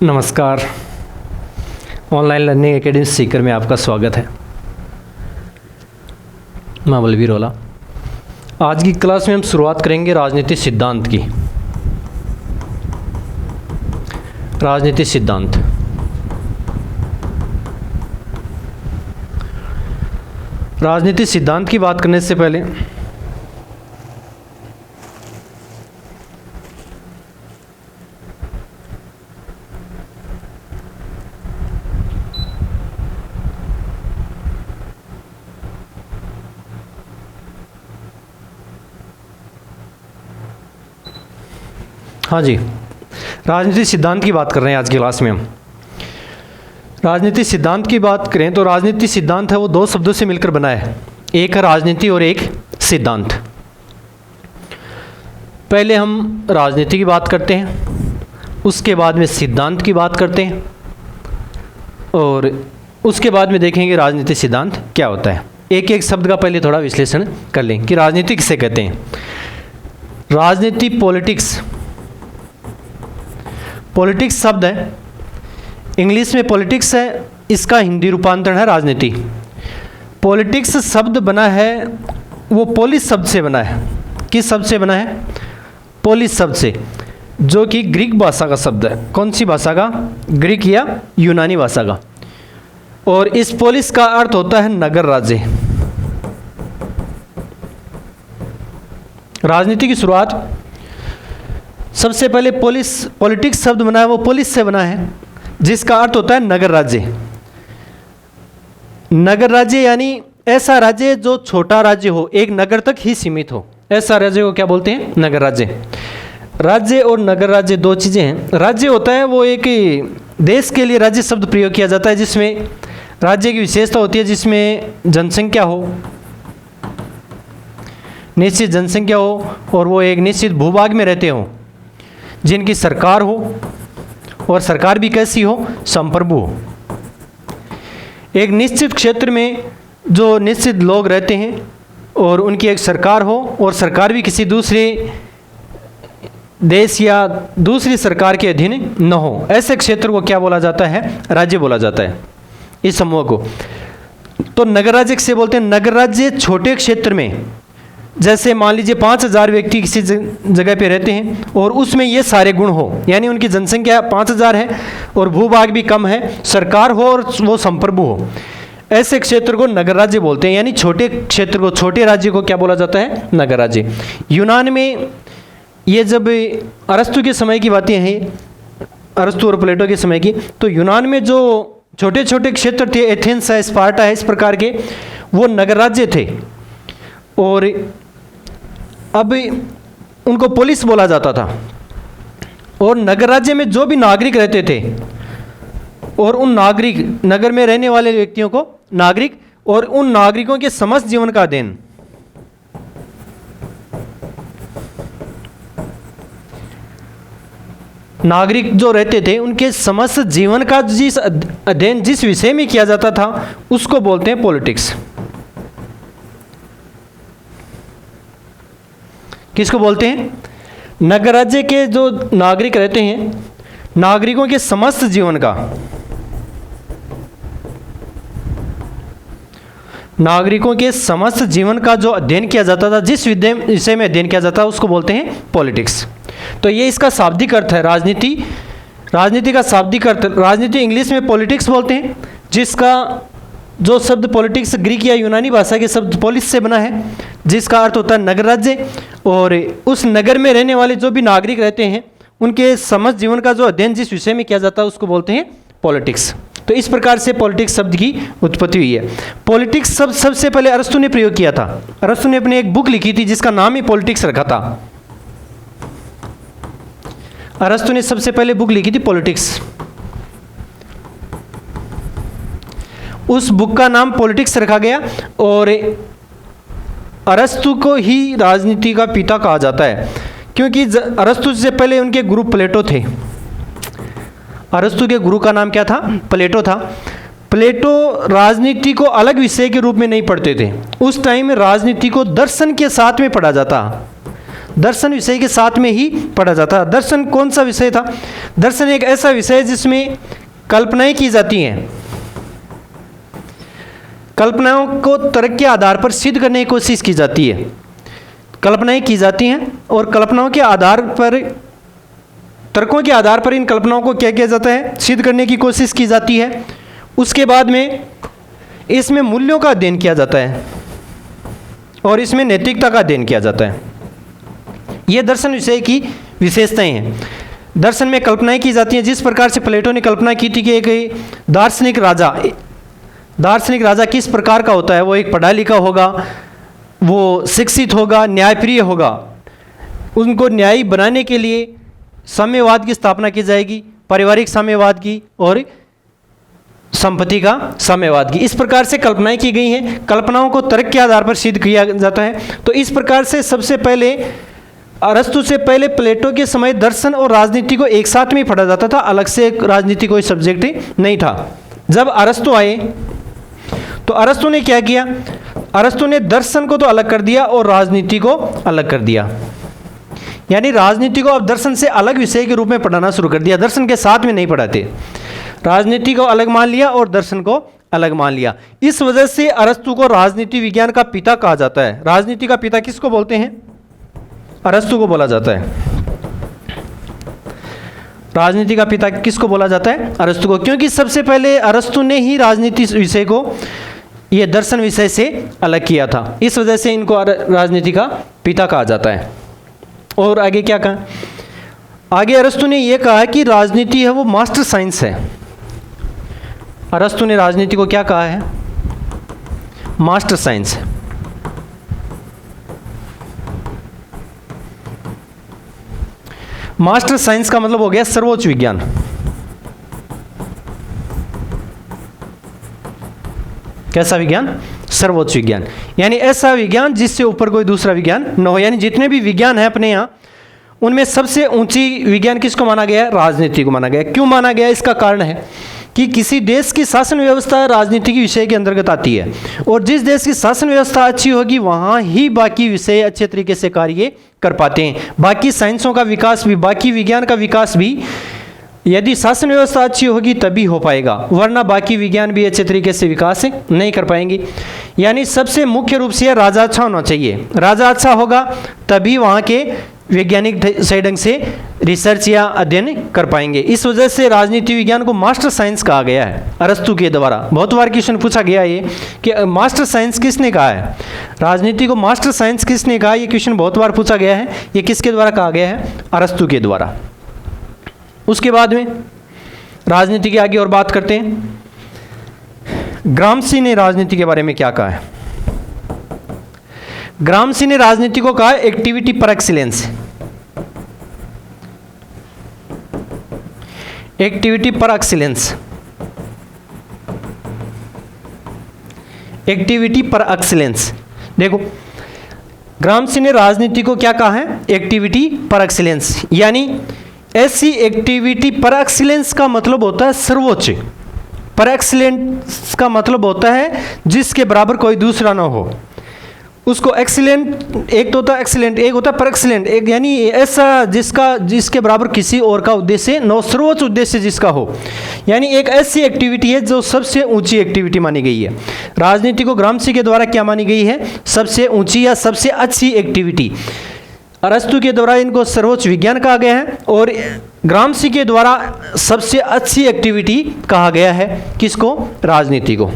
नमस्कार। Online learning academy Sikar में आपका स्वागत है। मैं बलवीर ओला। आज की क्लास में हम शुरुआत करेंगे राजनीतिक सिद्धांत की। राजनीतिक सिद्धांत। राजनीतिक सिद्धांत की बात करने से पहले हाँ जी, राजनीतिक सिद्धांत की बात कर रहे हैं आज की क्लास में हम। राजनीतिक सिद्धांत की बात करें तो राजनीतिक सिद्धांत है वो दो शब्दों से मिलकर बना है, एक है राजनीति और एक सिद्धांत। पहले हम राजनीति की बात करते हैं, उसके बाद में सिद्धांत की बात करते हैं और उसके बाद में देखेंगे राजनीतिक सिद्धांत क्या होता है। एक एक शब्द का पहले थोड़ा विश्लेषण कर लें कि राजनीति किसे कहते हैं। राजनीति पॉलिटिक्स शब्द है, इंग्लिश में पॉलिटिक्स है, इसका हिंदी रूपांतरण है राजनीति। पॉलिटिक्स शब्द बना है वो पोलिस शब्द से बना है। किस शब्द से बना है? पोलिस शब्द से, जो कि ग्रीक भाषा का शब्द है। कौन सी भाषा का? ग्रीक या यूनानी भाषा का। और इस पोलिस का अर्थ होता है नगर राज्य। राजनीति की शुरुआत सबसे पहले पॉलिटिक्स शब्द बना है वो पोलिस से बना है, जिसका अर्थ होता है नगर राज्य। नगर राज्य यानी ऐसा राज्य जो छोटा राज्य हो, एक नगर तक ही सीमित हो, ऐसा राज्य को क्या बोलते हैं? नगर राज्य। राज्य और नगर राज्य दो चीज़ें हैं। राज्य होता है वो एक देश के लिए राज्य शब्द प्रयोग किया जाता है, जिसमें राज्य की विशेषता होती है, जिसमें जनसंख्या हो, निश्चित जनसंख्या हो और वो एक निश्चित भूभाग में रहते हो, जिनकी सरकार हो और सरकार भी कैसी हो? संप्रभु हो। एक निश्चित क्षेत्र में जो निश्चित लोग रहते हैं और उनकी एक सरकार हो और सरकार भी किसी दूसरे देश या दूसरी सरकार के अधीन न हो, ऐसे क्षेत्र को क्या बोला जाता है? राज्य बोला जाता है, इस समूह को। तो नगर राज्य किसे बोलते हैं? नगर राज्य छोटे क्षेत्र में, जैसे मान लीजिए 5000 व्यक्ति किसी जगह पे रहते हैं और उसमें ये सारे गुण हो, यानी उनकी जनसंख्या 5000 है और भूभाग भी कम है, सरकार हो और वो संप्रभु हो, ऐसे क्षेत्र को नगर राज्य बोलते हैं। यानी छोटे क्षेत्र को, छोटे राज्य को क्या बोला जाता है? नगर राज्य। यूनान में ये जब अरस्तु के समय की बातें हैं, अरस्तु और प्लेटो के समय की, तो यूनान में जो छोटे छोटे क्षेत्र थे, एथेंस है, स्पार्टा है, इस प्रकार के, वो नगर राज्य थे और अब उनको पोलिस बोला जाता था। और नगर राज्य में जो भी नागरिक रहते थे और उन नागरिक, नगर में रहने वाले व्यक्तियों को नागरिक, और उन नागरिकों के समस्त जीवन का अध्ययन, नागरिक जो रहते थे उनके समस्त जीवन का जिस अध्ययन जिस विषय में किया जाता था उसको बोलते हैं पॉलिटिक्स। किसको बोलते हैं? नगर राज्य के जो नागरिक रहते हैं, नागरिकों के समस्त जीवन का, नागरिकों के समस्त जीवन का जो अध्ययन किया जाता था, जिस विषय में अध्ययन किया जाता है उसको बोलते हैं पॉलिटिक्स। तो ये इसका शाब्दिक अर्थ है राजनीति। राजनीति का शाब्दिक अर्थ, राजनीति इंग्लिश में पॉलिटिक्स बोलते हैं, जिसका जो शब्द पॉलिटिक्स ग्रीक या यूनानी भाषा के शब्द पोलिस से बना है, जिसका अर्थ होता है नगर राज्य। और उस नगर में रहने वाले जो भी नागरिक रहते हैं उनके समस्त जीवन का जो अध्ययन जिस विषय में किया जाता है उसको बोलते हैं पॉलिटिक्स। तो इस प्रकार से पॉलिटिक्स शब्द की उत्पत्ति हुई है। पॉलिटिक्स शब्द सबसे पहले अरस्तु ने प्रयोग किया था। अरस्तु ने अपनी एक बुक लिखी थी जिसका नाम ही पॉलिटिक्स रखा था। अरस्तु ने सबसे पहले बुक लिखी थी पॉलिटिक्स। उस बुक का नाम पॉलिटिक्स रखा गया और अरस्तु को ही राजनीति का पिता कहा जाता है, क्योंकि अरस्तु से पहले उनके गुरु प्लेटो थे। अरस्तु के गुरु का नाम क्या था? प्लेटो था। प्लेटो राजनीति को अलग विषय के रूप में नहीं पढ़ते थे। उस टाइम में राजनीति को दर्शन के साथ में पढ़ा जाता। दर्शन विषय के साथ में ही पढ़ा जाता है। दर्शन कौन सा विषय था? दर्शन एक ऐसा विषय है जिसमें कल्पनाएं की जाती हैं, कल्पनाओं को तर्क के आधार पर सिद्ध करने की कोशिश की जाती है। कल्पनाएं की जाती हैं और कल्पनाओं के आधार पर, तर्कों के आधार पर इन कल्पनाओं को क्या किया जाता है? सिद्ध करने की कोशिश की जाती है। उसके बाद में इसमें मूल्यों का अध्ययन किया जाता है और इसमें नैतिकता का अध्ययन किया जाता है। ये दर्शन विषय की विशेषताएं हैं। दर्शन में कल्पनाएं की जाती हैं, जिस प्रकार से प्लेटो ने कल्पना की थी कि एक दार्शनिक राजा किस प्रकार का होता है। वो एक पढ़ा लिखा होगा, वो शिक्षित होगा, न्यायप्रिय होगा। उनको न्यायी बनाने के लिए साम्यवाद की स्थापना की जाएगी, पारिवारिक साम्यवाद की और संपत्ति का साम्यवाद की। इस प्रकार से कल्पनाएं की गई हैं। कल्पनाओं को तर्क के आधार पर सिद्ध किया जाता है। तो इस प्रकार से सबसे पहले अरस्तु से पहले प्लेटो के समय दर्शन और राजनीति को एक साथ में पढ़ा जाता था, अलग से राजनीति कोई सब्जेक्ट नहीं था। जब अरस्तु आए तो अरस्तु ने क्या किया? अरस्तु ने दर्शन को तो अलग कर दिया और राजनीति को अलग कर दिया। यानी राजनीति को अब दर्शन से अलग विषय के रूप में पढ़ाना शुरू कर दिया, दर्शन के साथ में नहीं पढ़ाते। राजनीति को अलग मान लिया और दर्शन को अलग मान लिया। इस वजह से अरस्तु को राजनीति विज्ञान का पिता कहा जाता है। राजनीति का पिता किसको बोलते हैं? अरस्तु को बोला जाता है। राजनीति का पिता किसको बोला जाता है? अरस्तु को, क्योंकि सबसे पहले अरस्तु ने ही राजनीति विषय को ये दर्शन विषय से अलग किया था। इस वजह से इनको राजनीति का पिता कहा जाता है। और आगे क्या कहा? आगे अरस्तु ने यह कहा कि राजनीति है वो मास्टर साइंस है। अरस्तु ने राजनीति को क्या कहा है? Master science. मास्टर साइंस का मतलब हो गया सर्वोच्च विज्ञान। कैसा विज्ञान? सर्वोच्च विज्ञान। यानी ऐसा विज्ञान जिससे ऊपर कोई दूसरा विज्ञान न हो। यानी जितने भी विज्ञान है अपने यहाँ, उनमें सबसे ऊंची विज्ञान किसको माना गया है? राजनीति को माना गया। क्यों माना गया? इसका कारण है कि किसी देश की शासन व्यवस्था राजनीति के विषय के अंतर्गत आती है, और जिस देश की शासन व्यवस्था अच्छी होगी वहाँ ही बाकी विषय अच्छे तरीके से कार्य कर पाते हैं। बाकी साइंसों का विकास भी, बाकी विज्ञान का विकास भी यदि शासन व्यवस्था अच्छी होगी तभी हो पाएगा, वरना बाकी विज्ञान भी अच्छे तरीके से विकास नहीं कर पाएंगे। यानी सबसे मुख्य रूप से राजा अच्छा होना चाहिए। राजा अच्छा होगा तभी वहाँ के वैज्ञानिक सही ढंग से रिसर्च या अध्ययन कर पाएंगे। इस वजह से राजनीति विज्ञान को मास्टर साइंस कहा गया है अरस्तु के द्वारा। बहुत बार क्वेश्चन पूछा गया ये कि मास्टर साइंस किसने कहा है? राजनीति को मास्टर साइंस किसने कहा? ये क्वेश्चन बहुत बार पूछा गया है। ये किसके द्वारा कहा गया है? अरस्तु के द्वारा। उसके बाद में राजनीति के आगे और बात करते हैं। ग्रामसी ने राजनीति के बारे में क्या कहा है? ग्रामसी ने राजनीति को कहा एक्टिविटी पर एक्सीलेंस। एक्टिविटी पर एक्सीलेंस। एक्टिविटी पर एक्सीलेंस। देखो, ग्रामसी ने राजनीति को क्या कहा है? एक्टिविटी पर एक्सीलेंस। यानी ऐसी एक्टिविटी पर एक्सीलेंस का मतलब होता है सर्वोच्च। पर एक्सीलेंस का मतलब होता है जिसके बराबर कोई दूसरा ना हो। उसको एक्सीलेंट, एक तो होता है एक्सीलेंट, एक होता है पर एक्सीलेंट। एक यानी ऐसा जिसके बराबर किसी और का उद्देश्य न हो, सर्वोच्च उद्देश्य जिसका हो। यानी एक ऐसी एक्टिविटी है जो सबसे ऊंची एक्टिविटी मानी गई है। राजनीति को ग्रामसी के द्वारा क्या मानी गई है? सबसे ऊंची या सबसे अच्छी एक्टिविटी। अरस्तु के द्वारा इनको सर्वोच्च विज्ञान कहा गया है और ग्रामसी के द्वारा सबसे अच्छी एक्टिविटी कहा गया है। किसको? राजनीति को।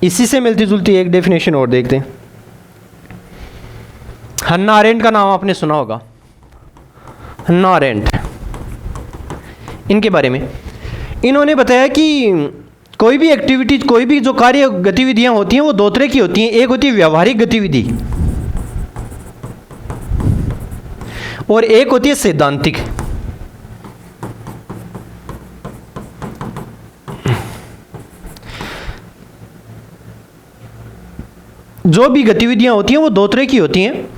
इसी से मिलती जुलती एक डेफिनेशन और देखते हैं। हन्ना अरेंट का नाम आपने सुना होगा। हन्ना अरेंट, इनके बारे में इन्होंने बताया कि कोई भी एक्टिविटी, कोई भी जो कार्य गतिविधियां होती हैं वो दो तरह की होती हैं। एक होती है व्यावहारिक गतिविधि और एक होती है सैद्धांतिक। जो भी गतिविधियां होती हैं वो दो तरह की होती हैं।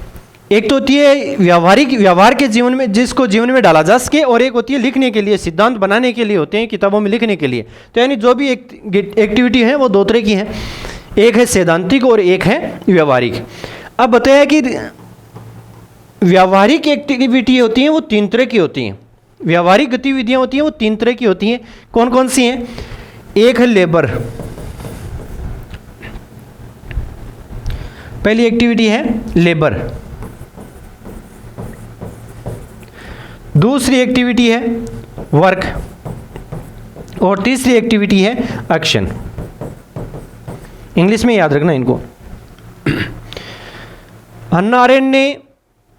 एक तो होती है व्यवहार के जीवन में, जिसको जीवन में डाला जा सके, और एक होती है लिखने के लिए, सिद्धांत बनाने के लिए होते हैं, किताबों में लिखने के लिए। तो यानी जो भी एक्टिविटी है वो दो तरह की हैं, एक है सैद्धांतिक और एक है व्यवहारिक। अब बताया कि व्यावहारिक एक्टिविटी होती हैं वो 3 तरह की होती हैं। व्यावहारिक गतिविधियां होती हैं वो 3 तरह की होती हैं। कौन कौन सी हैं? एक है लेबर, पहली एक्टिविटी है लेबर। दूसरी एक्टिविटी है वर्क, और तीसरी एक्टिविटी है एक्शन। इंग्लिश में याद रखना इनको। हन्ना अरेंट ने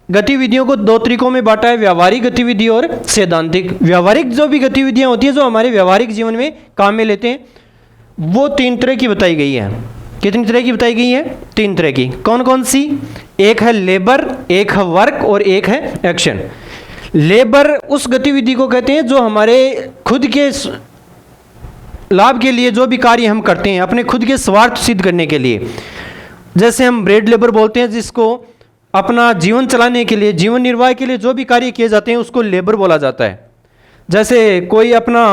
गतिविधियों को 2 तरीकों में बांटा है, व्यावहारिक गतिविधि और सैद्धांतिक। व्यावहारिक जो भी गतिविधियां होती हैं जो हमारे व्यावहारिक जीवन में काम में लेते हैं, वो 3 तरह की बताई गई है। कितनी तरह की बताई गई है? 3 तरह की। कौन कौन सी? एक है लेबर, एक है वर्क और एक है एक्शन। लेबर उस गतिविधि को कहते हैं जो हमारे खुद के लाभ के लिए जो भी कार्य हम करते हैं, अपने खुद के स्वार्थ सिद्ध करने के लिए। जैसे हम ब्रेड लेबर बोलते हैं, जिसको अपना जीवन चलाने के लिए, जीवन निर्वाह के लिए जो भी कार्य किए जाते हैं उसको लेबर बोला जाता है। जैसे कोई अपना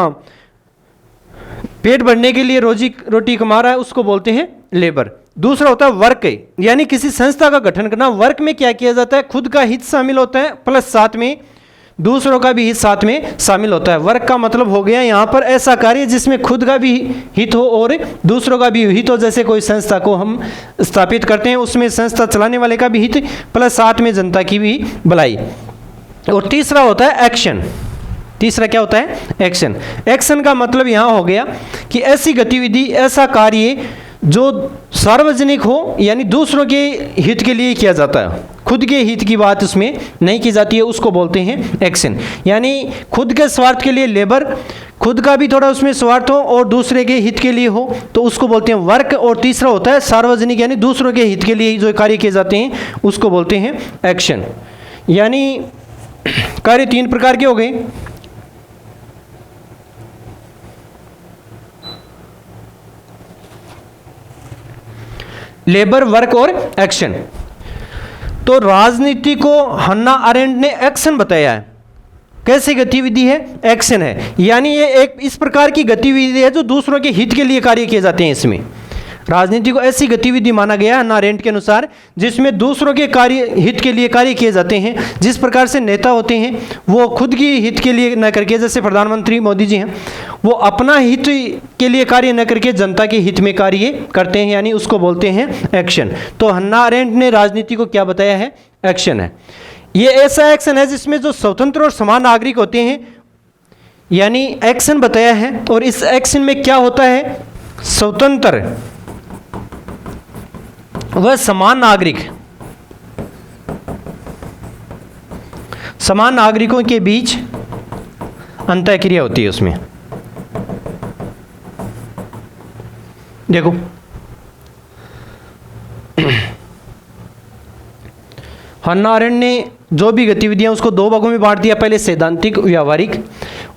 पेट भरने के लिए रोटी कमा रहा है, उसको बोलते हैं लेबर। दूसरा होता है वर्क, यानी किसी संस्था का गठन करना। वर्क में क्या किया जाता है? खुद का हित शामिल होता है, प्लस साथ में दूसरों का भी हित साथ में शामिल होता है। वर्क का मतलब हो गया यहाँ पर ऐसा कार्य जिसमें खुद का भी हित हो और दूसरों का भी हित हो। जैसे कोई संस्था को हम स्थापित करते हैं, उसमें संस्था चलाने वाले का भी हित प्लस साथ में जनता की भी भलाई। और तीसरा होता है एक्शन। तीसरा क्या होता है? एक्शन। एक्शन का मतलब यहाँ हो गया कि ऐसी गतिविधि, ऐसा कार्य जो सार्वजनिक हो, यानी दूसरों के हित के लिए किया जाता है, खुद के हित की बात उसमें नहीं की जाती है, उसको बोलते हैं एक्शन। यानी खुद के स्वार्थ के लिए लेबर, खुद का भी थोड़ा उसमें स्वार्थ हो और दूसरे के हित के लिए हो, तो उसको बोलते हैं वर्क। और तीसरा होता है सार्वजनिक, यानी दूसरों के हित के लिए जो कार्य किए जाते हैं उसको बोलते हैं एक्शन। यानी कार्य 3 प्रकार के हो गए। लेबर, वर्क और एक्शन। तो राजनीति को हन्ना अरेंट ने एक्शन बताया है। कैसी गतिविधि है? एक्शन है। यानी ये एक इस प्रकार की गतिविधि है जो दूसरों के हित के लिए कार्य किए जाते हैं। इसमें राजनीति को ऐसी गतिविधि माना गया है हन्ना अरेंट के अनुसार जिसमें दूसरों के कार्य हित के लिए कार्य किए जाते हैं। जिस प्रकार से नेता होते हैं वो खुद की हित के लिए न करके, जैसे प्रधानमंत्री मोदी जी हैं, वो अपना हित के लिए कार्य न करके जनता के हित में कार्य करते हैं, यानी उसको बोलते हैं एक्शन। तो हन्ना अरेंट ने राजनीति को क्या बताया है? एक्शन है। ये ऐसा एक्शन है जिसमें जो स्वतंत्र और समान नागरिक होते हैं, यानी एक्शन बताया है। और इस एक्शन में क्या होता है? स्वतंत्र वह समान नागरिक, समान नागरिकों के बीच अंतःक्रिया होती है उसमें। देखो हन्ना अरेंट ने जो भी गतिविधियां उसको 2 भागों में बांट दिया। पहले सैद्धांतिक, व्यावहारिक,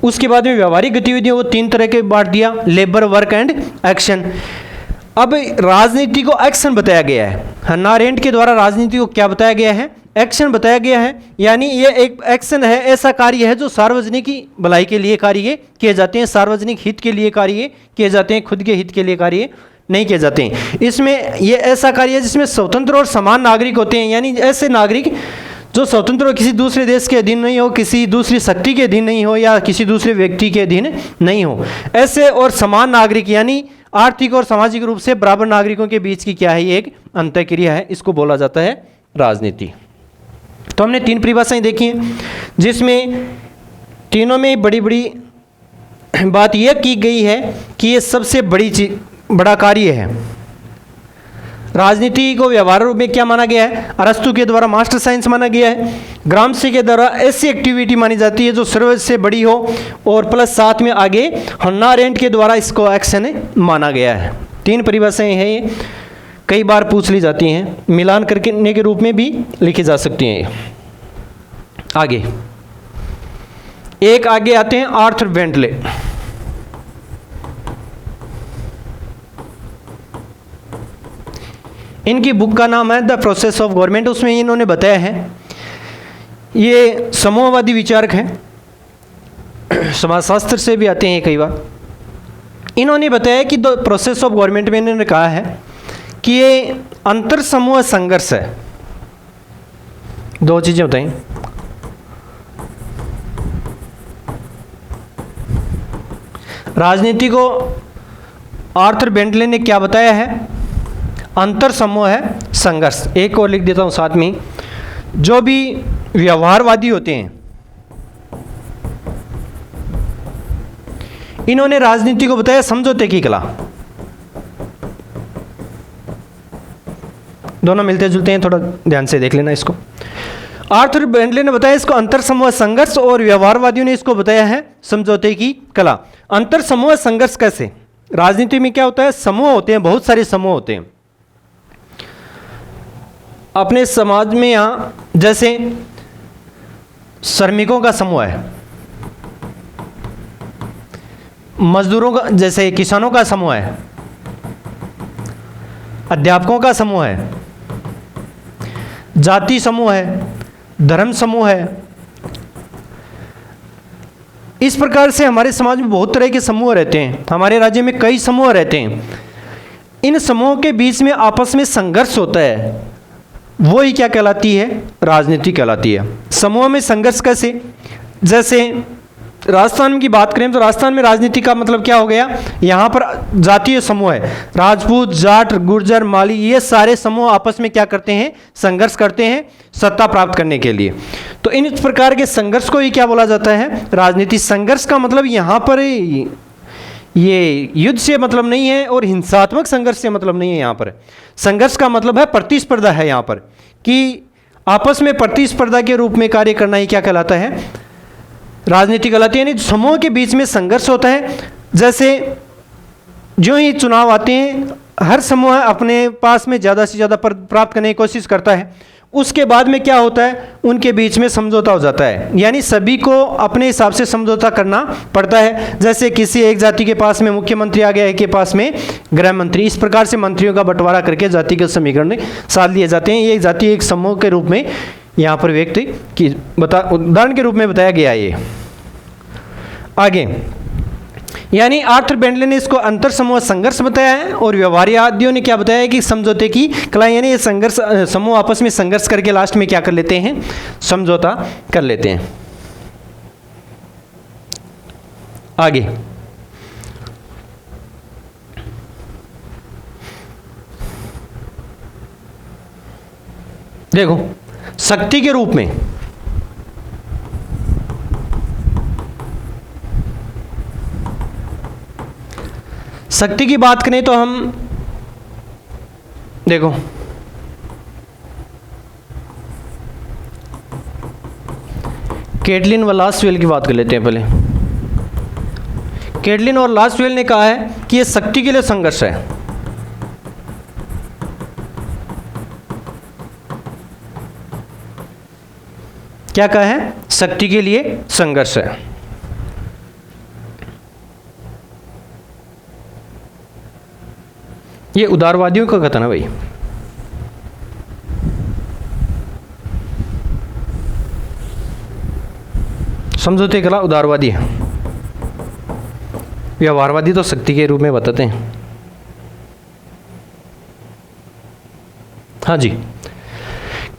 उसके बाद में व्यावहारिक गतिविधियों को 3 तरह के बांट दिया, लेबर, वर्क एंड एक्शन। अब राजनीति को एक्शन बताया गया है। हन्ना अरेंट के द्वारा राजनीति को क्या बताया गया है? एक्शन बताया गया है। यानी ये एक एक्शन है, ऐसा कार्य है जो सार्वजनिक की भलाई के लिए कार्य किए जाते हैं, सार्वजनिक हित के लिए कार्य किए जाते हैं, खुद के हित के लिए कार्य नहीं किए जाते हैं। इसमें ये ऐसा कार्य है जिसमें स्वतंत्र और समान नागरिक होते हैं, यानी ऐसे नागरिक जो स्वतंत्र हो, किसी दूसरे देश के अधीन नहीं हो, किसी दूसरी शक्ति के अधीन नहीं हो या किसी दूसरे व्यक्ति के अधीन नहीं हो। ऐसे और समान नागरिक यानी आर्थिक और सामाजिक रूप से बराबर नागरिकों के बीच की क्या है? एक अंतःक्रिया है, इसको बोला जाता है राजनीति। तो हमने 3 परिभाषाएं देखी हैं जिसमें तीनों में बड़ी बड़ी बात यह की गई है कि ये सबसे बड़ा कार्य है। राजनीति को व्यवहार रूप में क्या माना गया है? अरस्तु के द्वारा मास्टर साइंस माना गया है। ग्रामसी के द्वारा ऐसी एक्टिविटी मानी जाती है जो सर्वसे बड़ी हो, और प्लस साथ में आगे हन्ना अरेंट के द्वारा इसको एक्शन माना गया है। 3 परिभाषाएं हैं, ये कई बार पूछ ली जाती हैं, मिलान करने के रूप में भी लिखी जा सकती हैं। आगे आगे आते हैं आर्थर बेंटले। इनकी बुक का नाम है द प्रोसेस ऑफ गवर्नमेंट। उसमें इन्होंने बताया है, ये समूहवादी विचारक हैं, समाजशास्त्र से भी आते हैं कई बार। इन्होंने बताया कि द प्रोसेस ऑफ गवर्नमेंट में इन्होंने कहा है कि ये अंतर समूह संघर्ष है। दो चीज़ें बताएं। राजनीति को आर्थर बेंटले ने क्या बताया है? अंतर समूह है संघर्ष। एक और लिख देता हूं साथ में, जो भी व्यवहारवादी होते हैं इन्होंने राजनीति को बताया समझौते की कला। दोनों मिलते जुलते हैं, थोड़ा ध्यान से देख लेना इसको। आर्थर बेंटले ने बताया इसको अंतर समूह संघर्ष, और व्यवहारवादियों ने इसको बताया है समझौते की कला। अंतर समूह संघर्ष कैसे? राजनीति में क्या होता है? समूह होते हैं, बहुत सारे समूह होते हैं अपने समाज में। यहां जैसे श्रमिकों का समूह है, मजदूरों का, जैसे किसानों का समूह है, अध्यापकों का समूह है, जाति समूह है, धर्म समूह है। इस प्रकार से हमारे समाज में बहुत तरह के समूह रहते हैं। हमारे राज्य में कई समूह रहते हैं। इन समूहों के बीच में आपस में संघर्ष होता है, वो ही क्या कहलाती है? राजनीति कहलाती है। समूह में संघर्ष कैसे? जैसे राजस्थान की बात करें तो राजस्थान में राजनीति का मतलब क्या हो गया? यहाँ पर जातीय समूह है, राजपूत, जाट, गुर्जर, माली, ये सारे समूह आपस में क्या करते हैं? संघर्ष करते हैं सत्ता प्राप्त करने के लिए। तो इन प्रकार के संघर्ष को ही क्या बोला जाता है? राजनीति। संघर्ष का मतलब यहाँ पर ये युद्ध से मतलब नहीं है और हिंसात्मक संघर्ष से मतलब नहीं है। यहाँ पर संघर्ष का मतलब है प्रतिस्पर्धा है, यहाँ पर कि आपस में प्रतिस्पर्धा के रूप में कार्य करना ही क्या कहलाता है? राजनीति कहलाती है। यानी समूह के बीच में संघर्ष होता है। जैसे जो ही चुनाव आते हैं, हर समूह अपने पास में ज़्यादा से ज़्यादा प्राप्त करने की कोशिश करता है। उसके बाद में क्या होता है? उनके बीच में समझौता हो जाता है, यानी सभी को अपने हिसाब से समझौता करना पड़ता है। जैसे किसी एक जाति के पास में मुख्यमंत्री आ गया, एक के पास में गृह मंत्री, इस प्रकार से मंत्रियों का बंटवारा करके जातिगत समीकरण साध लिए जाते हैं। ये जाति एक समूह के रूप में यहाँ पर व्यक्ति की उदाहरण के रूप में बताया गया है। ये आगे, यानी आर्थर बेंटले ने इसको अंतर समूह संघर्ष बताया है, और व्यवहारवादियों ने क्या बताया है कि समझौते की कला, यानी ये संघर्ष समूह आपस में संघर्ष करके लास्ट में क्या कर लेते हैं? समझौता कर लेते हैं। आगे देखो, शक्ति के रूप में शक्ति की बात करें तो हम देखो कैटलिन व लास्टवेल की बात कर लेते हैं पहले। कैटलिन और लास्टवेल ने कहा है कि यह शक्ति के लिए संघर्ष है। क्या कहा है? शक्ति के लिए संघर्ष है। ये उदारवादियों का कथन है भाई। समझौते कला उदारवादी है, व्यवहारवादी तो शक्ति के रूप में बताते हैं। हाँ जी,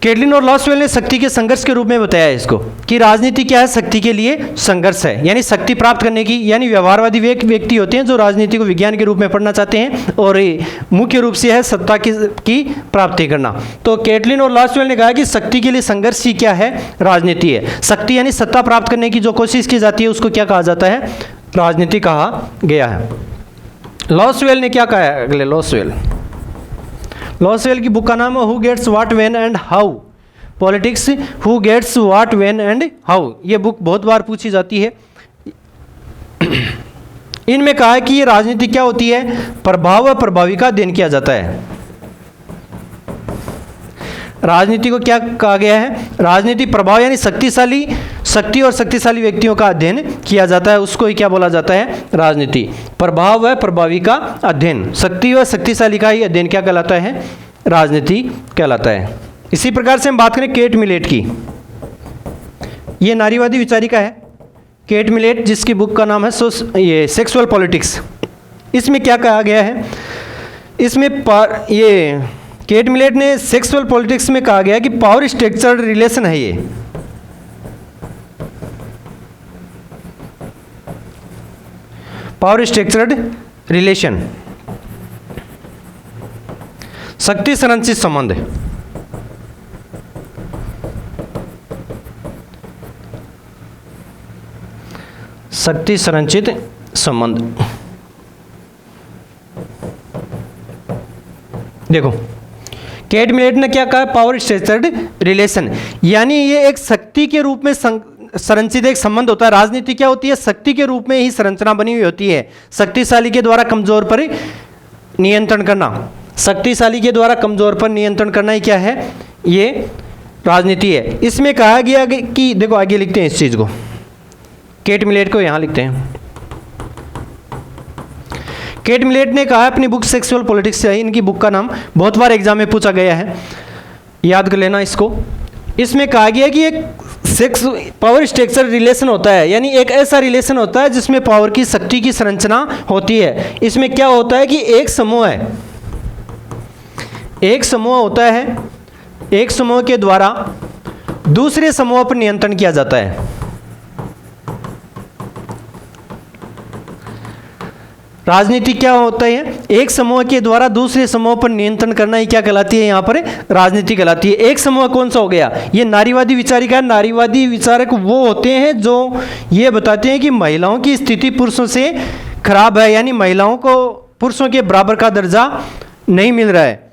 कैटलिन और लास्टवेल ने शक्ति के संघर्ष के रूप में बताया है इसको, कि राजनीति क्या है? शक्ति के लिए संघर्ष है, यानी शक्ति प्राप्त करने की। यानी व्यवहारवादी व्यक्ति होते हैं जो राजनीति को विज्ञान के रूप में पढ़ना चाहते हैं, और मुख्य रूप से है सत्ता की प्राप्ति करना। तो कैटलिन और लास्टवेल ने कहा कि शक्ति के लिए संघर्ष ही क्या है? राजनीति है। शक्ति यानी सत्ता प्राप्त करने की जो कोशिश की जाती है उसको क्या कहा जाता है? राजनीति कहा गया है। लास्टवेल ने क्या कहा है? अगले लॉसवेल की बुक का नाम है who gets what when and how, politics who gets what when and how. ये बुक बहुत बार पूछी जाती है। इनमें कहा है कि ये राजनीति क्या होती है? प्रभाव व प्रभावी का अध्ययन किया जाता है। राजनीति को क्या कहा गया है? राजनीति प्रभाव यानी शक्ति और शक्तिशाली व्यक्तियों का अध्ययन किया जाता है, उसको ही क्या बोला जाता है? राजनीति। प्रभाव व प्रभावी का अध्ययन, शक्ति व शक्तिशाली का ही अध्ययन क्या कहलाता है? राजनीति कहलाता है। इसी प्रकार से हम बात करें केट मिलेट की। ये नारीवादी विचारिका है केट मिलेट, जिसकी बुक का नाम है ये सेक्सुअल पॉलिटिक्स। इसमें क्या कहा गया है? इसमें ये केट मिलेट ने सेक्सुअल पॉलिटिक्स में कहा गया कि पावर स्ट्रक्चर रिलेशन है ये। पावर स्ट्रक्चर्ड रिलेशन, शक्ति संरचित संबंध। शक्ति संरचित संबंध। देखो केट मिलेट ने क्या कहा, पावर स्ट्रक्चर्ड रिलेशन, यानी ये एक शक्ति के रूप में संरचित एक संबंध होता है। राजनीति क्या होती है, शक्ति के रूप में ही संरचना बनी हुई होती है। शक्तिशाली के द्वारा कमजोर पर नियंत्रण करना, शक्तिशाली के द्वारा कमजोर पर नियंत्रण करना ही क्या है, ये राजनीति है। इसमें कहा गया कि देखो आगे लिखते हैं इस चीज को, केट मिलेट को यहां लिखते हैं। केट मिलेट ने कहा अपनी बुक सेक्सुअल पॉलिटिक्स से, इनकी बुक का नाम बहुत बार एग्जाम में पूछा गया है, याद कर लेना इसको। इसमें कहा गया कि एक सेक्स पावर स्ट्रक्चर रिलेशन होता है, यानी एक ऐसा रिलेशन होता है जिसमें पावर की शक्ति की संरचना होती है। इसमें क्या होता है कि एक समूह है, एक समूह होता है, एक समूह के द्वारा दूसरे समूह पर नियंत्रण किया जाता है। राजनीति क्या होता है, एक समूह के द्वारा दूसरे समूह पर नियंत्रण करना ही क्या कहलाती है, यहाँ पर राजनीति कहलाती है। एक समूह कौन सा हो गया, ये नारीवादी विचारिका है। नारीवादी विचारक वो होते हैं जो ये बताते हैं कि महिलाओं की स्थिति पुरुषों से खराब है, यानी महिलाओं को पुरुषों के बराबर का दर्जा नहीं मिल रहा है,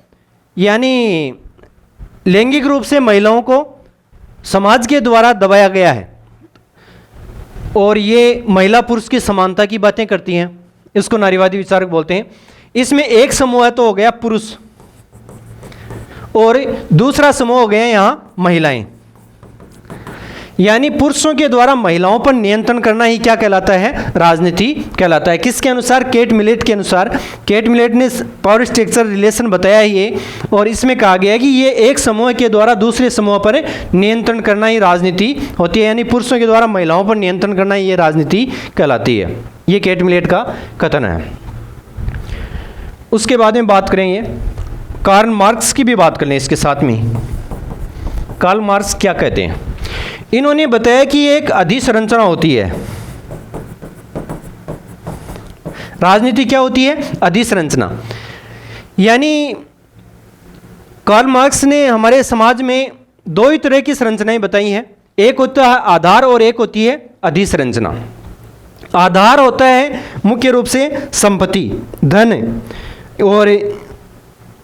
यानी लैंगिक रूप से महिलाओं को समाज के द्वारा दबाया गया है, और ये महिला पुरुष की समानता की बातें करती हैं, इसको नारीवादी विचारक बोलते हैं। इसमें एक समूह तो हो गया पुरुष, और दूसरा समूह हो गया यहां महिलाएं, यानी पुरुषों के द्वारा महिलाओं पर नियंत्रण करना ही क्या कहलाता है, राजनीति कहलाता है। किसके अनुसार, केट मिलेट के अनुसार। केट मिलेट ने पावर स्ट्रक्चर रिलेशन बताया ही ये, और इसमें कहा गया कि ये एक समूह के द्वारा दूसरे समूह पर नियंत्रण करना ही राजनीति होती है, यानी पुरुषों के द्वारा महिलाओं पर नियंत्रण करना ही ये राजनीति कहलाती है। ये केट मिलेट का कथन है। उसके बाद में बात करेंगे कार्ल मार्क्स की भी बात कर लें इसके साथ में। कार्ल मार्क्स क्या कहते हैं, इन्होंने बताया कि एक अधिसंरचना होती है। राजनीति क्या होती है, अधिसंरचना, यानी कार्ल मार्क्स ने हमारे समाज में दो ही तरह की संरचनाएं बताई हैं। एक होता है आधार और एक होती है अधिसंरचना। आधार होता है मुख्य रूप से संपत्ति, धन, और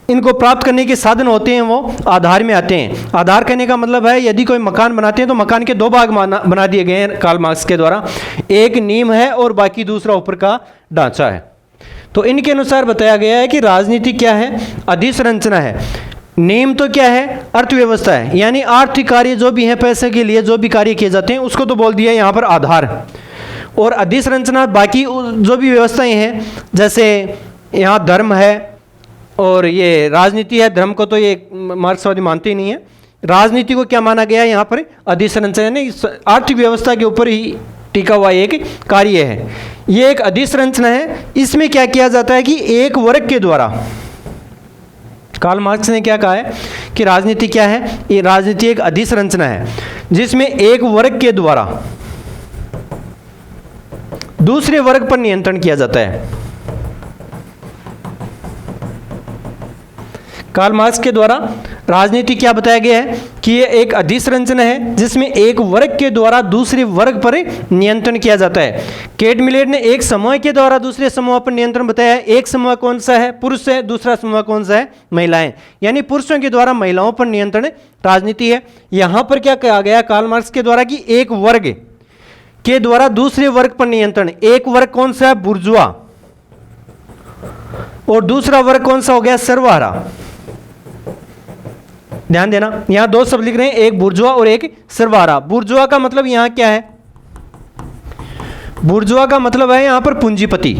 इनको प्राप्त करने के साधन होते हैं, वो आधार में आते हैं। आधार कहने का मतलब है यदि कोई मकान बनाते हैं तो मकान के दो भाग बना दिए गए हैं कार्ल मार्क्स के द्वारा, एक नींव है और बाकी दूसरा ऊपर का ढांचा है। तो इनके अनुसार बताया गया है कि राजनीति क्या है, अधिसंरचना है। नींव तो क्या है, अर्थव्यवस्था है, यानी आर्थिक कार्य जो भी है, पैसे के लिए जो भी कार्य किए जाते हैं उसको तो बोल दिया यहाँ पर आधार। और अधिसंरचना बाकी जो भी व्यवस्थाएं हैं, जैसे यहाँ धर्म है और ये राजनीति है। धर्म को तो ये मार्क्सवादी मानते ही नहीं है। राजनीति को क्या माना गया है यहाँ पर, अधिसंरचना, यानी आर्थिक व्यवस्था के ऊपर ही टिका हुआ एक कार्य है। ये एक अधिसंरचना है। इसमें क्या किया जाता है कि एक वर्ग के द्वारा, कार्ल मार्क्स ने क्या कहा है कि राजनीति क्या है, ये राजनीति एक अधिसंरचना है जिसमें एक वर्ग के द्वारा दूसरे वर्ग पर नियंत्रण किया जाता है। कार्ल मार्क्स के द्वारा राजनीति क्या बताया गया है कि ये एक अधिसंरचना है जिसमें एक वर्ग के द्वारा दूसरे वर्ग पर नियंत्रण किया जाता है। केट मिलेट ने एक समूह के द्वारा दूसरे समूह पर नियंत्रण बताया है। एक समूह कौन सा है, पुरुष है, दूसरा समूह कौन सा है, महिलाएं, यानी पुरुषों के द्वारा महिलाओं पर नियंत्रण राजनीति है। यहां पर क्या कहा गया कार्ल मार्क्स के द्वारा कि एक वर्ग के द्वारा दूसरे वर्ग पर नियंत्रण। एक वर्ग कौन सा है, बुर्जुआ, और दूसरा वर्ग कौन सा हो गया, सर्वहारा। ध्यान देना, यहां दो शब्द लिख रहे हैं, एक बुर्जुआ और एक सर्वहारा। बुर्जुआ का मतलब यहां क्या है, बुर्जुआ का मतलब है यहां पर पूंजीपति,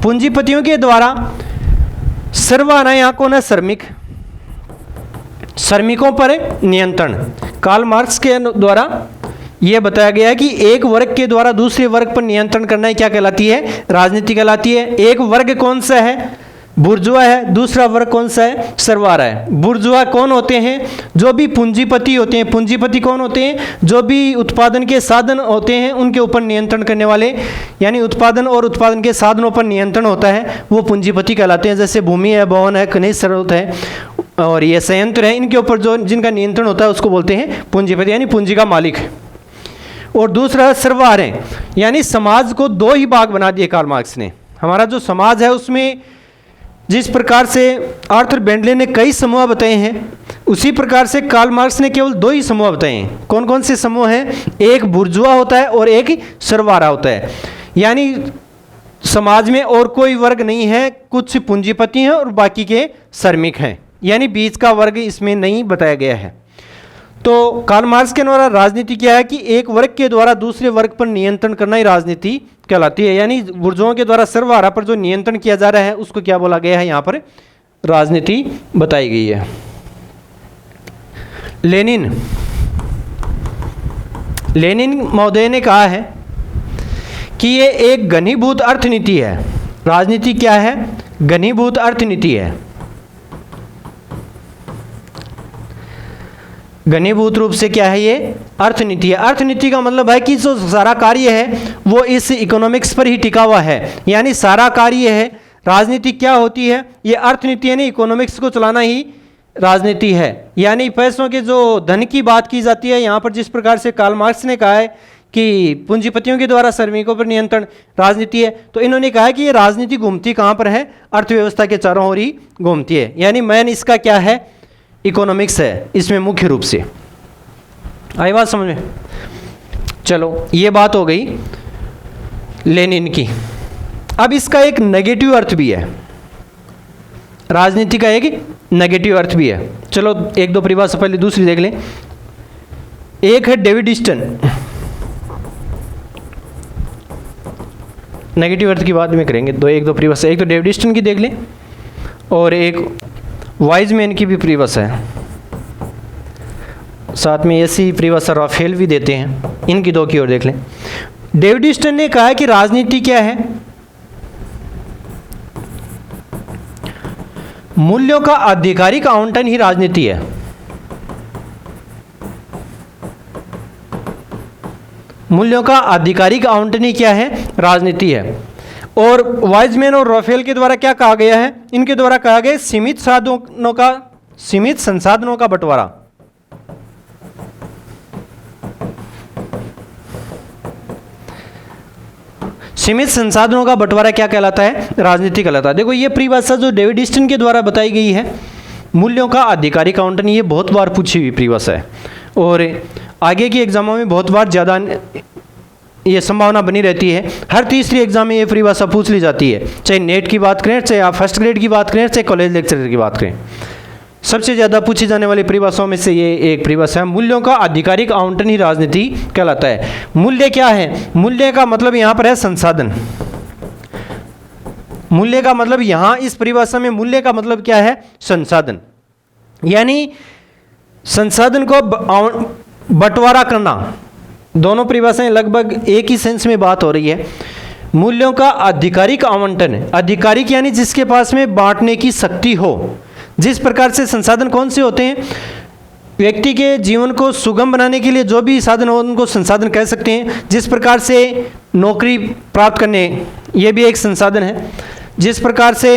पूंजीपतियों के द्वारा। सर्वहारा यहां कौन है, श्रमिक, श्रमिकों पर नियंत्रण। कार्ल मार्क्स के द्वारा यह बताया गया है कि एक वर्ग के द्वारा दूसरे वर्ग पर नियंत्रण करना क्या कहलाती है, राजनीति कहलाती है। एक वर्ग कौन सा है, बुर्जुआ है, दूसरा वर्ग कौन सा है, सरवारा है। बुर्जुआ कौन होते हैं, जो भी पूंजीपति होते हैं। पूंजीपति कौन होते हैं, जो भी उत्पादन के साधन होते हैं उनके ऊपर नियंत्रण करने वाले, यानी उत्पादन और उत्पादन के साधनों पर नियंत्रण होता है, वो पूंजीपति कहलाते हैं। जैसे भूमि है, भवन है, खनिज स्रोत है और ये संयंत्र है, इनके ऊपर जो जिनका नियंत्रण होता है उसको बोलते हैं पूंजीपति, यानी पूंजी का मालिक है। और दूसरा सर्वहार है, यानी समाज को दो ही भाग बना दिए कार्ल मार्क्स ने। हमारा जो समाज है उसमें जिस प्रकार से आर्थर बेंडले ने कई समूह बताए हैं, उसी प्रकार से कार्ल मार्क्स ने केवल दो ही समूह बताए हैं। कौन कौन से समूह हैं, एक बुर्जुआ होता है और एक सर्वहारा होता है। यानी समाज में और कोई वर्ग नहीं है, कुछ पूंजीपति हैं और बाकी के श्रमिक हैं, यानी बीच का वर्ग इसमें नहीं बताया गया है। तो कार्ल मार्क्स के द्वारा राजनीति क्या है कि एक वर्ग के द्वारा दूसरे वर्ग पर नियंत्रण करना ही राजनीति कहलाती है। यानी बुर्जुओं के द्वारा सर्वहारा पर जो नियंत्रण किया जा रहा है उसको क्या बोला गया है, यहाँ पर राजनीति बताई गई है। लेनिन महोदय ने कहा है कि ये एक घनीभूत अर्थनीति है। राजनीति क्या है, घनीभूत अर्थनीति है। घनीभूत रूप से क्या है, ये अर्थनीति है। अर्थनीति का मतलब है कि जो सारा कार्य है वो इस इकोनॉमिक्स पर ही टिका हुआ है, यानी सारा कार्य है। राजनीति क्या होती है, ये अर्थनीति यानी इकोनॉमिक्स को चलाना ही राजनीति है। यानी पैसों के जो धन की बात की जाती है यहाँ पर, जिस प्रकार से कार्ल मार्क्स ने कहा है कि पूंजीपतियों के द्वारा श्रमिकों पर नियंत्रण राजनीति है, तो इन्होंने कहा है कि ये राजनीति घूमती कहाँ पर है, अर्थव्यवस्था के चारों ओर ही घूमती है। यानी मैन इसका क्या है, इकोनॉमिक्स है इसमें मुख्य रूप से। आई बात समझ में? चलो ये बात हो गई लेनिन की। अब इसका एक नेगेटिव अर्थ भी है, राजनीति का एक नेगेटिव अर्थ भी है। चलो एक दो परिभाषा पहले दूसरी देख लें। एक है डेविड ईस्टन, नेगेटिव अर्थ की बात में करेंगे। एक दो परिभाषा, एक तो डेविड ईस्टन की देख लें और एक वाइजमैन की भी परिभाषा है, साथ में ऐसी परिभाषा राफेल भी देते हैं। इनकी दो की ओर देख लें। डेविड ईस्टन ने कहा है कि राजनीति क्या है, मूल्यों का आधिकारिक आवंटन ही राजनीति है। मूल्यों का आधिकारिक आवंटन ही क्या है, राजनीति है। और वाइजमैन और राफेल के द्वारा क्या कहा गया है, इनके द्वारा कहा गया सीमित संसाधनों का बंटवारा। सीमित संसाधनों का बंटवारा क्या कहलाता है, राजनीति कहलाता है। देखो ये परिभाषा जो डेविड ईस्टन के द्वारा बताई गई है, मूल्यों का आधिकारिक आवंटन, ये बहुत बार पूछी हुई परिभाषा है और आगे की एग्जामों में बहुत बार ज़्यादा ये संभावना बनी रहती है। हर तीसरी एग्जाम में ये परिभाषा पूछ ली जाती है, चाहे नेट की बात करें, चाहे आप फर्स्ट ग्रेड की बात करें, चाहे कॉलेज लेक्चरर की बात करें। सबसे ज़्यादा पूछी जाने वाली परिभाषाओं में से ये एक परिभाषा है। मूल्यों का आधिकारिक आवंटन ही राजनीति कहलाता है। मूल्य क्या है, मूल्य का मतलब यहाँ पर है संसाधन। मूल्य का मतलब यहाँ इस परिभाषा में मूल्य का मतलब क्या है, संसाधन, यानी संसाधन को बंटवारा करना। दोनों परिभाषाएं लगभग एक ही सेंस में बात हो रही है। मूल्यों का आधिकारिक आवंटन, आधिकारिक यानी जिसके पास में बांटने की शक्ति हो। जिस प्रकार से संसाधन कौन से होते हैं, व्यक्ति के जीवन को सुगम बनाने के लिए जो भी साधन हो उनको संसाधन कह सकते हैं। जिस प्रकार से नौकरी प्राप्त करने, ये भी एक संसाधन है। जिस प्रकार से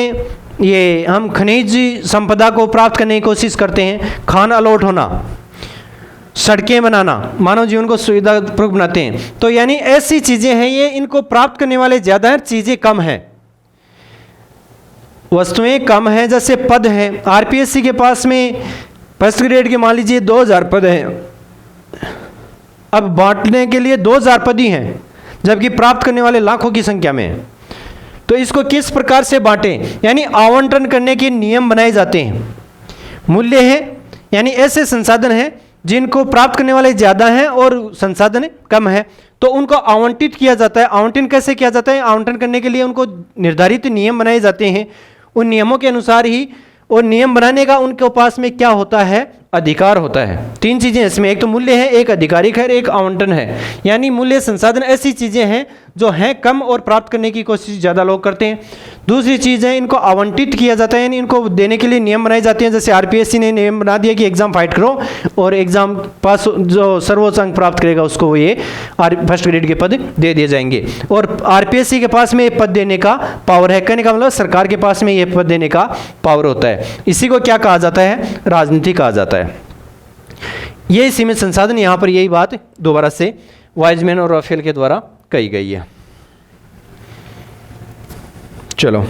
ये हम खनिज संपदा को प्राप्त करने की कोशिश करते हैं, खान अलॉट होना, सड़कें बनाना, मानव जीवन को सुविधापूर्वक बनाते हैं, तो यानी ऐसी चीज़ें हैं, ये इनको प्राप्त करने वाले ज़्यादा हैं, चीज़ें कम हैं, वस्तुएं कम हैं। जैसे पद हैं, आरपीएससी के पास में फर्स्ट ग्रेड के मान लीजिए 2000 पद हैं, अब बांटने के लिए 2000 पद ही हैं, जबकि प्राप्त करने वाले लाखों की संख्या में हैं। तो इसको किस प्रकार से बांटें, यानी आवंटन करने के नियम बनाए जाते हैं। मूल्य है यानी ऐसे संसाधन हैं जिनको प्राप्त करने वाले ज़्यादा हैं और संसाधन कम है, तो उनको आवंटित किया जाता है। आवंटन कैसे किया जाता है, आवंटन करने के लिए उनको निर्धारित नियम बनाए जाते हैं। उन नियमों के अनुसार ही, और नियम बनाने का उनके पास में क्या होता है, अधिकार होता है। तीन चीज़ें इसमें, एक तो मूल्य है, एक आधिकारिक है, एक आवंटन है। यानी मूल्य संसाधन ऐसी चीज़ें हैं जो हैं कम और प्राप्त करने की कोशिश ज़्यादा लोग करते हैं। दूसरी चीज़ है, इनको आवंटित किया जाता है, यानी इनको देने के लिए नियम बनाए जाते हैं। जैसे आरपीएससी ने नियम बना दिया कि एग्ज़ाम फाइट करो और एग्ज़ाम पास जो सर्वोच्च अंक प्राप्त करेगा उसको ये फर्स्ट ग्रेड के पद दे दिए जाएंगे। और आरपीएससी के पास में ये पद देने का पावर है, कहने का मतलब सरकार के पास में ये पद देने का पावर होता है। इसी को क्या कहा जाता है? राजनीति कहा जाता है। ये सीमित संसाधन, यहाँ पर यही बात दोबारा से वाइजमैन और राफेल के द्वारा कही गई है। चलो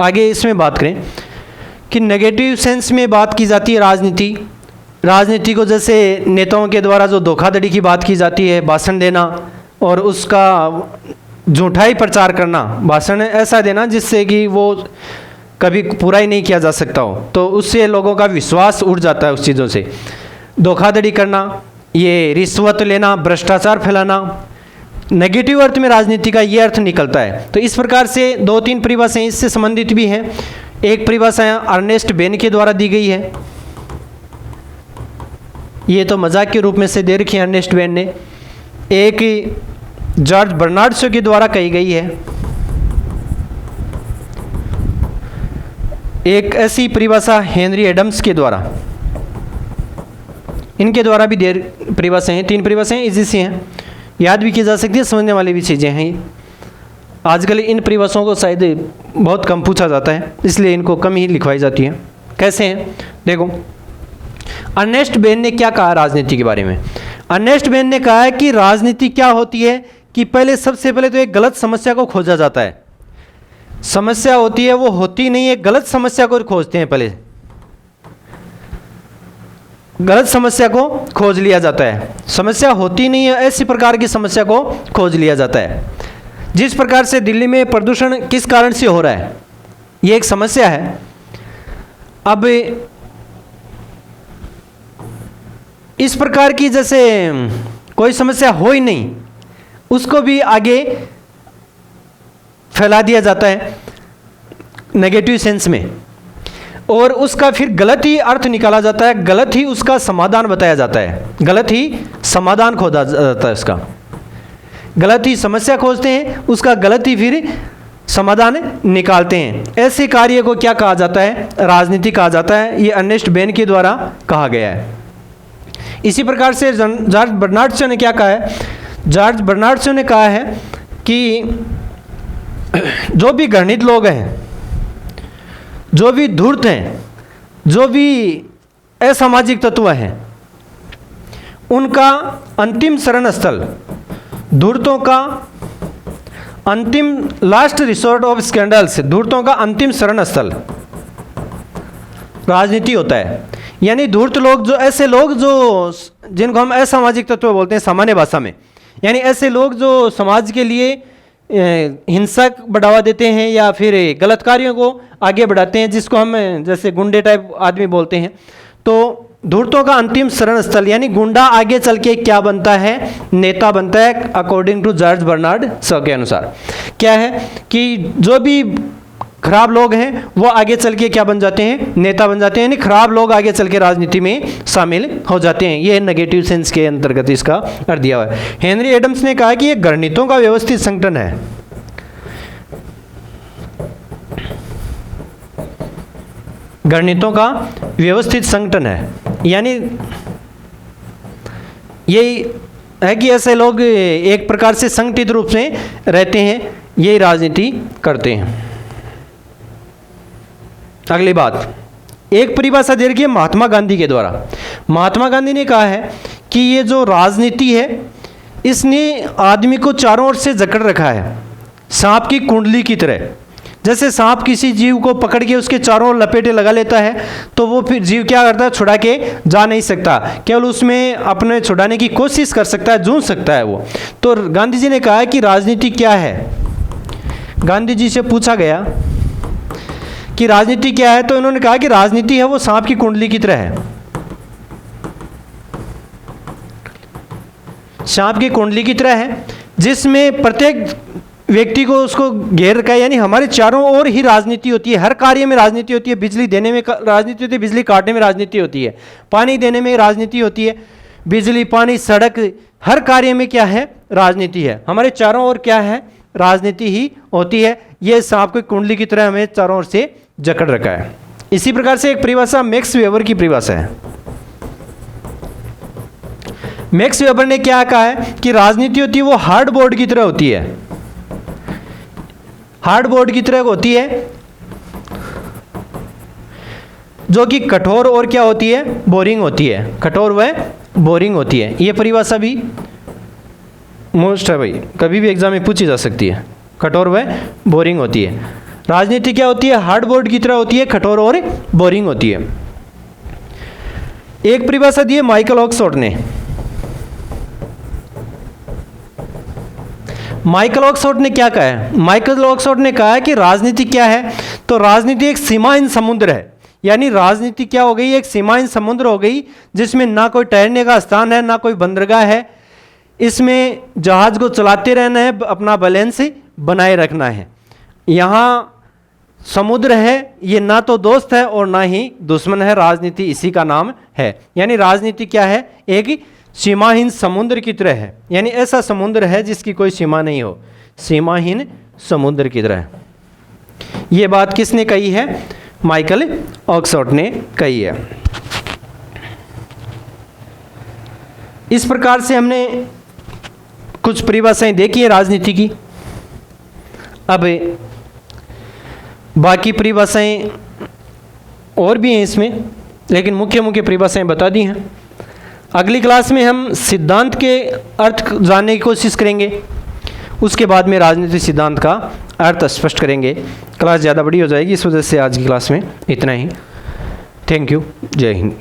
आगे इसमें बात करें कि नेगेटिव सेंस में बात की जाती है राजनीति को, जैसे नेताओं के द्वारा जो धोखाधड़ी की बात की जाती है, भाषण देना और उसका झूठाई प्रचार करना, भाषण ऐसा देना जिससे कि वो कभी पूरा ही नहीं किया जा सकता हो, तो उससे लोगों का विश्वास उड़ जाता है उस चीज़ों से। धोखाधड़ी करना, ये रिश्वत लेना, भ्रष्टाचार फैलाना, नेगेटिव अर्थ में राजनीति का ये अर्थ निकलता है। तो इस प्रकार से 2-3 परिभाषाएं इससे संबंधित भी हैं। एक परिभाषा अर्नेस्ट बेन के द्वारा दी गई है, ये तो मजाक के रूप में से दे रखी है अर्नेस्ट बेन ने। एक जॉर्ज बर्नार्ड शॉ के द्वारा कही गई है। एक ऐसी परिभाषा हेनरी एडम्स के द्वारा, इनके द्वारा भी परिभाषाएं हैं। 3 परिभाषाएं इजी सी हैं, याद भी की जा सकती है, समझने वाली भी चीज़ें हैं। आजकल इन परिभाषाओं को शायद बहुत कम पूछा जाता है, इसलिए इनको कम ही लिखवाई जाती है। कैसे हैं देखो, अर्नेस्ट बेन ने क्या कहा राजनीति के बारे में। अर्नेस्ट बेन ने कहा है कि राजनीति क्या होती है कि सबसे पहले तो एक गलत समस्या को खोजा जाता है। समस्या होती है वो होती नहीं है, गलत समस्या को खोजते हैं, पहले गलत समस्या को खोज लिया जाता है। समस्या होती नहीं है, ऐसी प्रकार की समस्या को खोज लिया जाता है। जिस प्रकार से दिल्ली में प्रदूषण किस कारण से हो रहा है, ये एक समस्या है। अब इस प्रकार की जैसे कोई समस्या हो ही नहीं, उसको भी आगे फैला दिया जाता है नेगेटिव सेंस में, और उसका फिर गलत ही अर्थ निकाला जाता है, गलत ही उसका समाधान बताया जाता है, गलत ही समाधान खोजा जाता है उसका। गलत ही समस्या खोजते हैं, उसका गलत ही फिर समाधान निकालते हैं। ऐसे कार्य को क्या कहा जाता है? राजनीति कहा जाता है। ये अर्नेस्ट बेन के द्वारा कहा गया है। इसी प्रकार से जॉर्ज बर्नार्ड शॉ ने क्या कहा है? जॉर्ज बर्नार्ड शॉ ने कहा है कि जो भी घृणित लोग हैं, जो भी धूर्त हैं, जो भी असामाजिक तत्व हैं, उनका अंतिम शरण स्थल, धूर्तों का अंतिम लास्ट रिसोर्ट ऑफ स्कैंडल्स, धूर्तों का अंतिम शरण स्थल राजनीति होता है। यानी धूर्त लोग, जो ऐसे लोग जो जिनको हम असामाजिक तत्व बोलते हैं सामान्य भाषा में, यानी ऐसे लोग जो समाज के लिए हिंसा बढ़ावा देते हैं या फिर गलत कार्यों को आगे बढ़ाते हैं, जिसको हम जैसे गुंडे टाइप आदमी बोलते हैं। तो धूर्तों का अंतिम शरण स्थल, यानी गुंडा आगे चल के क्या बनता है? नेता बनता है। According to George Bernard Shaw के अनुसार क्या है कि जो भी खराब लोग हैं वो आगे चल के क्या बन जाते हैं? नेता बन जाते हैं। यानी खराब लोग आगे चल के राजनीति में शामिल हो जाते हैं। ये नेगेटिव सेंस के अंतर्गत इसका अर्थ दिया हुआ है। हेनरी एडम्स ने कहा कि ये घृणितों का व्यवस्थित संगठन है। घृणितों का व्यवस्थित संगठन है, यानी यही है कि ऐसे लोग एक प्रकार से संगठित रूप से रहते हैं, यही राजनीति करते हैं। अगली बात, एक परिभाषा दे रखी है महात्मा गांधी के द्वारा। महात्मा गांधी ने कहा है कि ये जो राजनीति है, इसने आदमी को चारों ओर से जकड़ रखा है, सांप की कुंडली की तरह। जैसे सांप किसी जीव को पकड़ के उसके चारों ओर लपेटे लगा लेता है, तो वो फिर जीव क्या करता है? छुड़ा के जा नहीं सकता, केवल उसमें अपने छुड़ाने की कोशिश कर सकता है, जूझ सकता है वो। तो गांधी जी ने कहा है कि राजनीति क्या है। गांधी जी से पूछा गया कि राजनीति क्या है, तो इन्होंने कहा कि राजनीति है वो सांप की कुंडली की तरह है। सांप की कुंडली की तरह है, जिसमें प्रत्येक व्यक्ति को उसको घेर रखा है। यानी हमारे चारों ओर ही राजनीति होती है, हर कार्य में राजनीति होती है। बिजली देने में राजनीति होती है, बिजली काटने में राजनीति होती है, पानी देने में राजनीति होती है, बिजली, पानी, सड़क, हर कार्य में क्या है? राजनीति है। हमारे चारों ओर क्या है? राजनीति ही होती है। ये सांप की कुंडली की तरह हमें चारों ओर से जकड़ रखा है। इसी प्रकार से एक परिभाषा मैक्स वेबर की परिभाषा है। मैक्स वेबर ने क्या कहा है कि राजनीति होती है वो हार्ड बोर्ड की तरह होती है, हार्ड बोर्ड की तरह होती है, जो कि कठोर और क्या होती है? बोरिंग होती है। कठोर व बोरिंग होती है। ये परिभाषा भी मोस्ट है भाई, कभी भी एग्जाम में पूछी जा सकती है। कठोर व बोरिंग होती है। राजनीति क्या होती है? हार्ड बोर्ड की तरह होती है, कठोर और बोरिंग होती है। एक परिभाषा दी है माइकल ऑक्सफोर्ड ने। माइकल ऑक्सफोर्ड ने क्या कहा है? माइकल ऑक्सफोर्ड ने कहा है कि राजनीति क्या है? तो राजनीति एक सीमाहीन समुद्र है। यानी राजनीति क्या हो गई? एक सीमाहीन समुद्र हो गई, जिसमें ना कोई ठहरने का स्थान है, ना कोई बंदरगाह है। इसमें जहाज को चलाते रहना है, अपना बैलेंस बनाए रखना है। यहाँ समुद्र है, ये ना तो दोस्त है और ना ही दुश्मन है। राजनीति इसी का नाम है। यानी राजनीति क्या है? एक सीमाहीन समुद्र की तरह है। यानी ऐसा समुद्र है जिसकी कोई सीमा नहीं हो, सीमाहीन समुद्र की तरह। ये बात किसने कही है? माइकल ऑक्सफोर्ड ने कही है। इस प्रकार से हमने कुछ परिभाषाएं देखी है राजनीति की। अब बाकी परिभाषाएं और भी हैं इसमें, लेकिन मुख्य मुख्य परिभाषाएं बता दी हैं। अगली क्लास में हम सिद्धांत के अर्थ जानने की कोशिश करेंगे। उसके बाद में राजनीतिक सिद्धांत का अर्थ स्पष्ट करेंगे। क्लास ज़्यादा बड़ी हो जाएगी, इस वजह से आज की क्लास में इतना ही। Thank you. जय हिंद।